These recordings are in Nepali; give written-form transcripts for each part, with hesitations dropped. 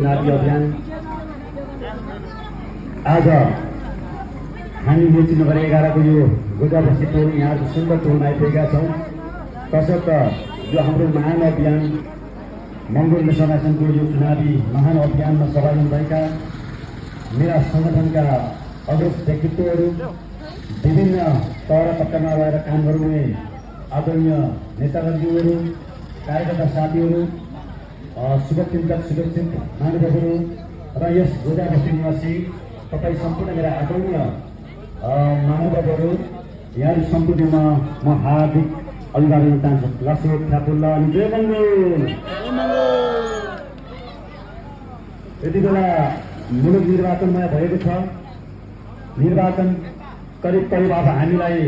चुनावी अभियान आज हामी यो नम्बर 11 को यो गोदाबस्ती टोल यहाँ सुन्दर टोलमा आइपुगेका छौँ। तसर्थ यो हाम्रो महान अभियान मङ्गोल नेसनल एसोसिएसनको यो चुनावी महान अभियानमा सहभागी भएका मेरा सङ्गठनका अग्रज व्यक्तित्वहरू, विभिन्न तह तबकामा रहेर काम गर्ने आदरणीय नेतावर्गहरू, कार्यकर्ता साथीहरू, शुभचिन्तक सुरक्षित महानुभावहरू र यस गोदाबस्ती निवासी तपाईँ सम्पूर्ण मेरा आदरणीय महानुभावहरू, यहाँहरू सम्पूर्णमा म हार्दिक अभिवादन चाहन्छु। लसो ख्यापुल्ला अनि जय मङ्गोल। यति बेला मुलुक निर्वाचनमय भएको छ। निर्वाचन करिब अब हामीलाई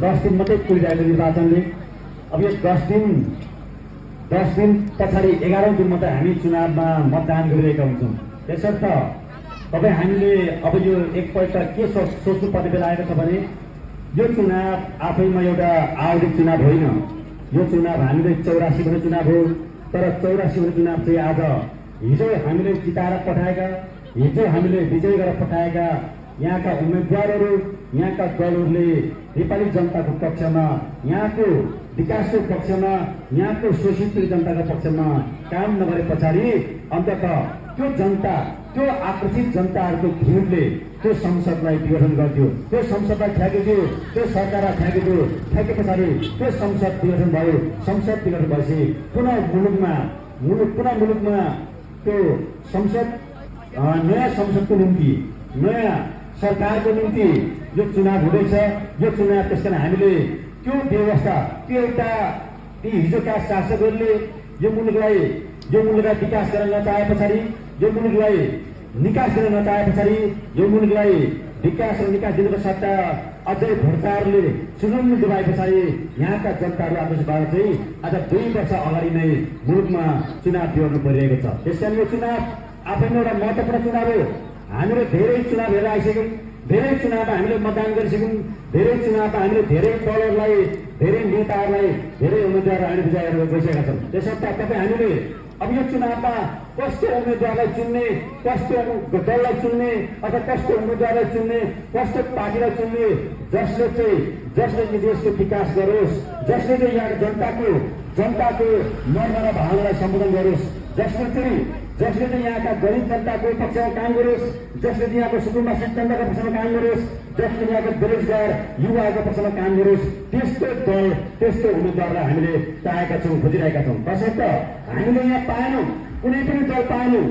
10 दिन मात्रै पुगिरहेको निर्वाचनले। अब यो 10 दिन पछाडि 11औं दिन मात्रै हामी चुनावमा मतदान गरिरहेका हुन्छौँ। त्यसर्थ तपाईँ हामीले अब यो एकपल्ट के सोच्नुपर्ने बेला आएको छ भने यो चुनाव आफैमा एउटा आवधिक चुनाव होइन। यो चुनाव हामीले 84 भन्ने चुनाव हो। तर 84 भन्ने चुनाव चाहिँ आज हिजो हामीले जिताएर पठाएका, हिजो हामीले विजय गरेर पठाएका यहाँका उम्मेदवारहरू, यहाँका दलहरूले नेपाली जनताको पक्षमा, यहाँको विकासको पक्षमा, यहाँको शोषित जनताको पक्षमा काम नगरे पछाडि अन्ततः त्यो जनता, त्यो आकर्षित जनताहरूको भिडले त्यो संसदलाई विघटन गर्थ्यो, त्यो संसदलाई फ्याँकिदियो, त्यो सरकारलाई फ्याँकिदियो। फ्याँके पछाडि त्यो संसद विघटन भयो। संसद विघटन भएपछि पुनः मुलुकमा त्यो संसद, नयाँ संसदको निम्ति, नयाँ सरकारको निम्ति यो चुनाव हुँदैछ। यो चुनाव त्यस कारण हामीले त्यो व्यवस्था, त्यो एउटा हिजोका शासकहरूले यो मुलुकलाई विकास गर्न नचाहे पछाडि, यो मुलुकलाई निकास गर्न नचाहे पछाडि, यो मुलुकलाई विकास र निकास दिनुको सट्टा अझै भ्रष्टाचारले सुगन्ध डुबाए पछाडि यहाँका जनताहरू आक्रोशबाट चाहिँ आज 2 वर्ष अगाडि नै मुलुकमा चुनाव दिनु परिरहेको छ। त्यसकारण यो चुनाव आफैमा एउटा महत्त्वपूर्ण चुनाव हो। हामीले धेरै चुनाव हेरेर आइसक्यौँ, धेरै चुनावमा हामीले मतदान गरिसक्यौँ, धेरै चुनावमा हामीले धेरै दलहरूलाई, धेरै नेताहरूलाई, धेरै उम्मेदवारहरू हामीले विजय गरेर गइसकेका छौँ। त्यसर्थ तपाईँ हामीले अब यो चुनावमा कस्तो उम्मेदवारलाई चुन्ने, कस्तो दललाई चुन्ने अथवा कस्तो उम्मेदवारलाई चुन्ने, कस्तो पार्टीलाई चुन्ने जसले चाहिँ देशको विकास गरोस्, जसले चाहिँ यहाँ जनताको मनमा र भावनालाई सम्बोधन गरोस्, जसले चाहिँ यहाँका गरिब जनताको पक्षमा काम गरोस्, जसले चाहिँ यहाँको सुकुम्बासित जनताको पक्षमा काम गरोस्, जसले यहाँको बेरोजगार युवाहरूको पक्षमा काम गरोस्, त्यस्तो दल, त्यस्तो उम्मेदवारलाई हामीले चाहेका छौँ, खोजिरहेका छौँ। तसर्थ हामीले यहाँ पाएनौँ, कुनै पनि दल पाएनौँ।